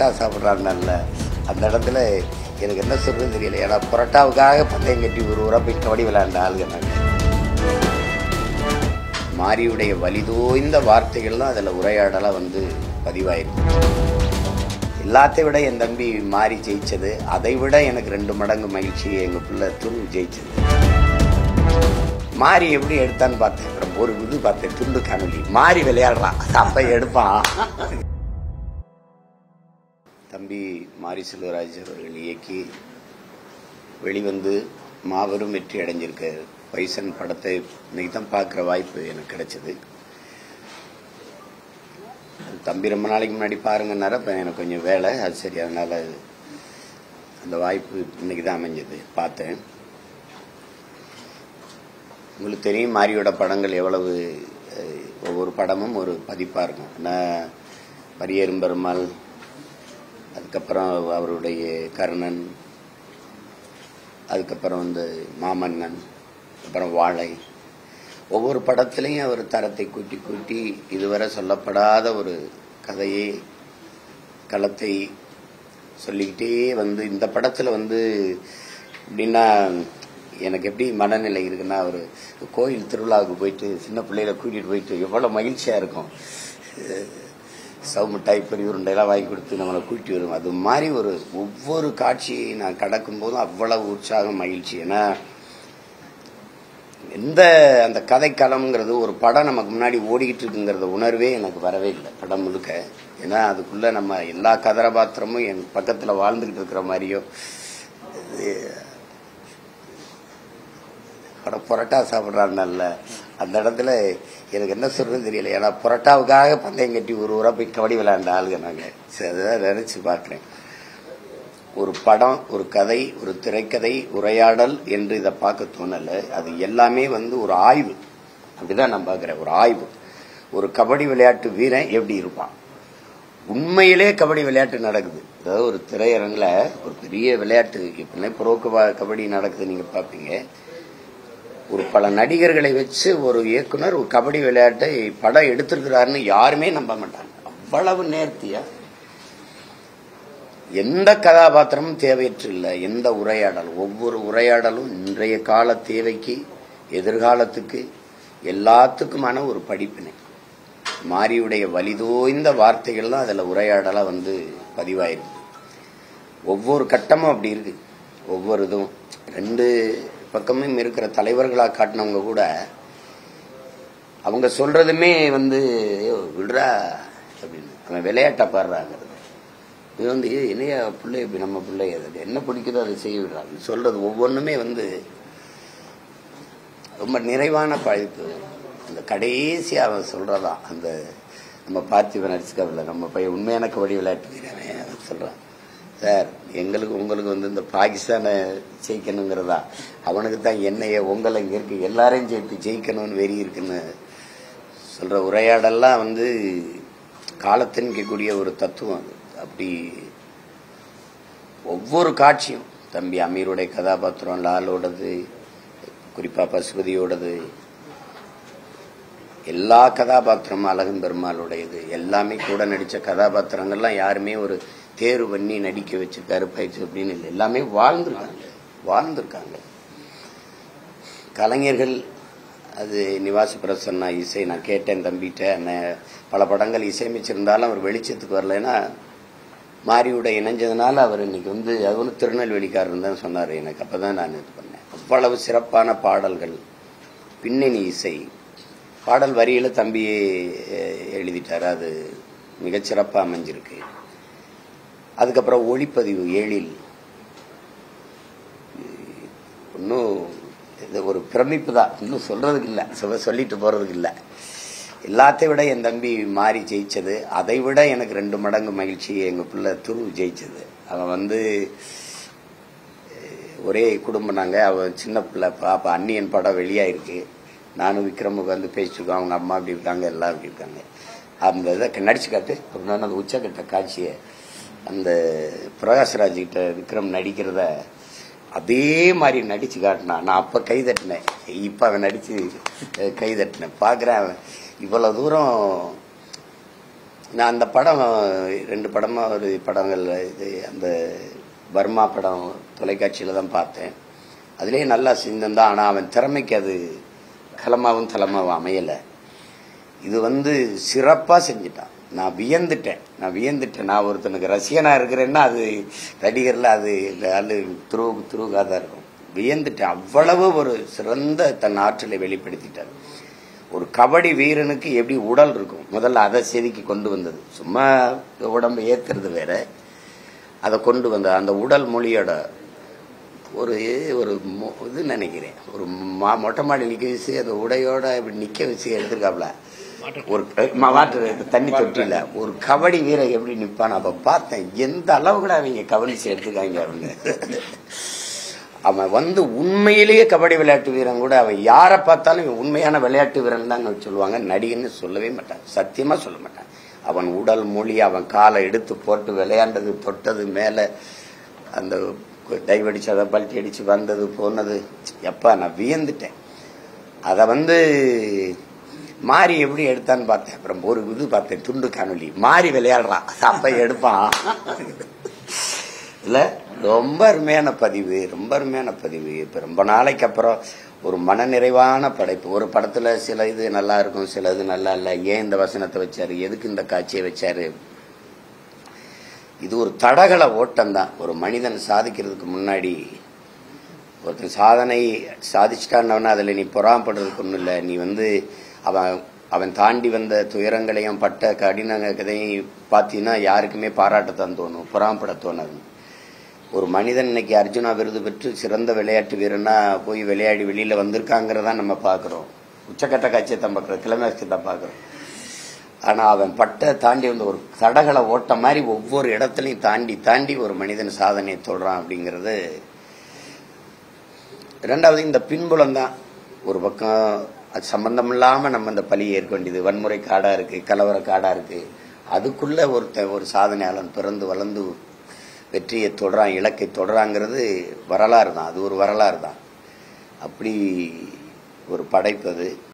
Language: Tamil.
புரோட்டா சாப்பிட்றாருனால அந்த இடத்துல எனக்கு என்ன சொல்கிறது தெரியல. ஏன்னா புரோட்டாவுக்காக பந்தயம் கட்டி ஒரு ஊராக போய் கபடி விளையாண்ட ஆளுங்க நாங்கள். மாரியுடைய வலிதோய்ந்த வார்த்தைகள்லாம் அதில் உரையாடலாக வந்து பதிவாயிருக்கு. எல்லாத்தையும் விட என் தம்பி மாறி ஜெயிச்சது, அதை விட எனக்கு 2 மடங்கு மகிழ்ச்சி எங்கள் பிள்ளை துரு ஜெயிச்சது. மாறி எப்படி எடுத்தான்னு பார்த்தேன், அப்புறம் ஒரு இது பார்த்தேன், துண்டு காணொலி. மாறி விளையாடுறான், அப்ப எடுப்பான். தம்பி மாரி செல்வராஜ் அவர்கள் இயக்கி வெளிவந்து மாபெரும் வெற்றி அடைஞ்சிருக்க பைசன் படத்தை இன்னைக்கு தான் பார்க்குற வாய்ப்பு எனக்கு கிடைச்சது. தம்பி ரொம்ப நாளைக்கு முன்னாடி பாருங்கன்னார, இப்போ எனக்கு கொஞ்சம் வேலை, அது சரி, அதனால் அந்த வாய்ப்பு இன்னைக்கு தான் அமைஞ்சது. பார்த்தேன். உங்களுக்கு தெரியும் மாரியோட படங்கள் எவ்வளவு, ஒவ்வொரு படமும் ஒரு பதிப்பாக இருக்கும். நான் பரியேறும் பெருமாள், அதுக்கப்புறம் அவருடைய கர்ணன், அதுக்கப்புறம் வந்து மாமன்னன், அப்புறம் வாழை, ஒவ்வொரு படத்திலையும் அவர் தரத்தை கூட்டி கூட்டி இதுவரை சொல்லப்படாத ஒரு கதையை களத்தை சொல்லிக்கிட்டே வந்து இந்த படத்தில் வந்து எப்படின்னா எனக்கு எப்படி மனநிலை இருக்குன்னா, ஒரு கோயில் திருவிழாவுக்கு போயிட்டு சின்ன பிள்ளைகளை கூட்டிகிட்டு போயிட்டு எவ்வளோ மகிழ்ச்சியாக இருக்கும். சவுமிட்டாய் பெரிய உருண்டையெல்லாம் வாங்கி கொடுத்து நம்மளை கூட்டி வரும். அது மாதிரி ஒரு ஒவ்வொரு காட்சியை நான் கடக்கும் போதும் அவ்வளவு உற்சாகம், மகிழ்ச்சி. ஏன்னா அந்த கதைக்களம்ங்கிறது ஒரு படம் நமக்கு முன்னாடி ஓடிக்கிட்டு இருக்குங்கிறத உணர்வே எனக்கு வரவே இல்லை படம் முழுக்க. ஏன்னா அதுக்குள்ள நம்ம எல்லா கதாபாத்திரமும் என் பக்கத்தில் வாழ்ந்துக்கிட்டு இருக்கிற மாதிரியோ, படம் புரோட்டா சாப்பிட்றாருனால அந்த இடத்துல எனக்கு என்ன சொல்றது தெரியல. ஏன்னா புரோட்டாவுக்காக பந்தயம் கட்டி ஒரு ஊராக போய் கபடி விளையாண்ட ஆளுங்க நாங்கள். சரி, அதான் நினைச்சு பார்க்குறேன். ஒரு படம், ஒரு கதை, ஒரு திரைக்கதை, உரையாடல் என்று இதை பார்க்க தோணலை. அது எல்லாமே வந்து ஒரு ஆய்வு. அப்படிதான் நான் பார்க்குறேன், ஒரு ஆய்வு. ஒரு கபடி விளையாட்டு வீரன் எப்படி இருப்பான், உண்மையிலே கபடி விளையாட்டு நடக்குது. அதாவது ஒரு திரையரங்கில் ஒரு பெரிய விளையாட்டு எப்படின்னா ப்ரோ கபடி நடக்குது, நீங்கள் பார்ப்பீங்க. ஒரு பல நடிகர்களை வச்சு ஒரு இயக்குனர் ஒரு கபடி விளையாட்டை படம் எடுத்திருக்கிறாருன்னு யாருமே நம்ப மாட்டாங்க. அவ்வளவு நேர்த்தியா, எந்த கதாபாத்திரமும் தேவையற்று இல்லை, எந்த உரையாடலும், ஒவ்வொரு உரையாடலும் இன்றைய கால தேவைக்கு, எதிர்காலத்துக்கு, எல்லாத்துக்குமான ஒரு படிப்பினை. மாரியுடைய வலிதோய்ந்த வார்த்தைகள் தான் அதில் உரையாடலாக வந்து பதிவாயிருக்கு. ஒவ்வொரு கட்டமும் அப்படி இருக்கு. ஒவ்வொரு இதுவும் 2 பக்கமும் இருக்கிற தலைவர்களாக காட்டினவங்க கூட அவங்க சொல்றதுமே வந்து விடுறா அப்படின்னு, அவன் விளையாட்டை பாடுறாங்க. இது வந்து என்னையா பிள்ளை, இப்படி நம்ம பிள்ளை என்ன பிடிக்குதோ அதை செய்ய விடுறாங்க. சொல்றது ஒவ்வொன்றுமே வந்து ரொம்ப நிறைவான பழிப்பு. அந்த கடைசியாக அவன் சொல்றதான், அந்த நம்ம பார்த்திபன் நடிச்சுக்கவில்லை, நம்ம பையன் உண்மையான கபடி விளையாட்டு வீரன் அவன் சொல்றான், சார் எங்களுக்கு உங்களுக்கு வந்து இந்த பாகிஸ்தானை ஜெயிக்கணுங்கிறதா, அவனுக்கு தான் என்னைய உங்களை இங்கே இருக்கு எல்லாரையும் ஜெயிக்கணும்னு வெறி இருக்குன்னு சொல்ற உரையாடெல்லாம் வந்து காலத்தின்கக்கூடிய ஒரு தத்துவம். அது அப்படி ஒவ்வொரு காட்சியும், தம்பி அமீருடைய கதாபாத்திரம், லாலோடது, குறிப்பா பசுபதியோடது, எல்லா கதாபாத்திரமும், அழகன் பெருமாளுடையது, எல்லாமே கூட நடிச்ச கதாபாத்திரங்கள்லாம் யாருமே ஒரு தேர்வு பண்ணி நடிக்க வச்சு கருப்பாயிடுச்சு அப்படின்னு இல்லை, எல்லாமே வாழ்ந்திருக்காங்க. கலைஞர்கள், அது நிவாஸ் பிரசன்னா இசை, நான் கேட்டேன் தம்பிகிட்ட, பல படங்கள் இசையமைச்சிருந்தாலும் அவர் வெளிச்சத்துக்கு வரலைன்னா மாரியோட இணைஞ்சதுனால அவர் இன்னைக்கு வந்து அது ஒன்று திருநெல்வேலிக்காரன் தான் சொன்னார் எனக்கு. அப்பதான் நான் இது பண்ணேன். அவ்வளவு சிறப்பான பாடல்கள், பின்னணி இசை, பாடல் வரியில தம்பியே எழுதிட்டாரு, அது மிகச்சிறப்பாக அமைஞ்சிருக்கு. அதுக்கப்புறம் ஒளிப்பதிவு எழில், இன்னும் ஒரு பிரமிப்பு தான், இன்னும் சொல்றதுக்கு இல்லை, சொல்லிட்டு போறதுக்கு இல்லை. எல்லாத்தையும் விட என் தம்பி மாறி ஜெயிச்சது, அதை விட எனக்கு 2 மடங்கு மகிழ்ச்சி எங்கள் பிள்ளை துரு ஜெயிச்சது. அவன் வந்து ஒரே குடும்பம், நாங்கள், அவன் சின்ன பிள்ளை பாப்பா, அன்னியன் படம் வெளியாயிருக்கு, நானும் விக்ரமுக்கு வந்து பேசிட்டுருக்கோம், அவங்க அம்மா அப்படி இருக்காங்க, எல்லாம் அப்படி இருக்காங்க. அந்த இதை நடிச்சு காட்டு ஒரு நாள், அந்த உச்சக்கட்ட காட்சியை அந்த பிரகாஷ்ராஜ் கிட்ட விக்ரம் நடிக்கிறத அதே மாதிரி நடிச்சு காட்டினான். நான் அப்ப கை தட்டினேன், இப்ப அவன் நடிச்சு கை தட்டினேன். பாக்குறேன் இவ்வளவு தூரம் நான் அந்த படம் 2 படமா ஒரு படங்கள் இது அந்த பர்மா படம் தொலைக்காட்சியில் தான் பார்த்தேன். அதுலேயே நல்லா சிந்தம் தான். ஆனால் அவன் திறமைக்கு அது கலமாவும் தலமாவும் அமையலை. இது சிறப்பாக செஞ்சுட்டான். நான் வியந்துட்டேன். நான் ஒருத்தனுக்கு ரசிகனாக இருக்கிறேன்னா அது நடிகரில் அது துருவுக்காக தான் இருக்கும். வியந்துட்டேன். அவ்வளவு ஒரு சிறந்த தன் ஆற்றலை வெளிப்படுத்திட்டார். ஒரு கபடி வீரனுக்கு எப்படி உடல் இருக்கும், முதல்ல அதை செதுக்கி கொண்டு வந்தது. சும்மா உடம்பு ஏத்துறது வேற, அதை கொண்டு வந்த அந்த உடல் மொழியோட ஒரு இது நினைக்கிறேன். ஒரு மொட்டை மாடி நிக்க வச்சு அந்த உடையோட இப்படி நிக்க வச்சு எடுத்துருக்காப்ல. ஒரு தண்ணி தொட்டில ஒரு கபடி வீரர் எப்படி நிப்பான் அப்ப பார்த்தேன். எந்த அளவு கூட அவங்க கவனிச்சு எடுத்துக்காங்க அப்படின்னு. அவன் உண்மையிலேயே கபடி விளையாட்டு வீரன் கூட அவன் யாரை பார்த்தாலும் இவன் உண்மையான விளையாட்டு வீரன் தான் சொல்லுவாங்க. நடிகன்னு சொல்லவே மாட்டான், சத்தியமா சொல்ல மாட்டான். அவன் உடல் மொழி, அவன் காலை எடுத்து போட்டு விளையாண்டது, தொட்டது, மேல அந்த டைவ் அடிச்சு அதை பல்ட்டி அடிச்சு வந்தது போனது, எப்ப நான் வியந்துட்டேன். அதை மாறி எப்படி எடுத்தான்னு பார்த்தேன். அப்புறம் ஒரு இது பார்த்தேன், துண்டு காணொலி, மாறி விளையாடுறான், அப்ப எடுப்பான் இல்ல. ரொம்ப அருமையான பதிவு. இப்ப ரொம்ப நாளைக்கு அப்புறம் ஒரு மனநிறைவான படைப்பு. ஒரு படத்துல சில இது நல்லா இருக்கும், சில இது நல்லா இல்ல. ஏன் இந்த வசனத்தை வச்சாரு, எதுக்கு இந்த காட்சியை வச்சாரு. இது ஒரு தடகள ஓட்டம் தான். ஒரு மனிதன் சாதிக்கிறதுக்கு முன்னாடி ஒருத்தன் சாதனை சாதிச்சுட்டான்னு அதுல நீ பொறாமப்படுறதுக்கு ஒண்ணும் இல்ல. நீ அவன் தாண்டி வந்த துயரங்களையும் பட்ட கடினங்களையும் பார்த்தீங்கன்னா யாருக்குமே பாராட்டத்தான் தோணும், பொறாமப்பட தோணாது. ஒரு மனிதன் இன்னைக்கு அர்ஜுனா விருது பெற்று சிறந்த விளையாட்டு வீரனா போய் விளையாடி வெளியில வந்திருக்காங்கிறதா நம்ம பாக்குறோம். உச்சக்கட்ட காட்சியை தான் பாக்குறோம், கிளைமேக்ஸ் தான் பாக்குறோம். ஆனா அவன் தாண்டி வந்த ஒரு தடகள ஓட்டம் மாதிரி ஒவ்வொரு இடத்துலையும் தாண்டி ஒரு மனிதன் சாதனையை தொடறான் அப்படிங்கிறது. இரண்டாவது இந்த பின்புலம் தான். ஒரு பக்கம் அது சம்பந்தம் இல்லாம நம்ம இந்த பழியை ஏற்க வேண்டியது, வன்முறை காடா இருக்கு, கலவர காடா இருக்கு. அதுக்குள்ள ஒரு சாதனையாளன் பிறந்து வளர்ந்து வெற்றியை தொடரான், இலக்கை தொடராங்கிறது வரலாறு தான். அது ஒரு வரலாறு தான். அப்படி ஒரு படைப்பு அது.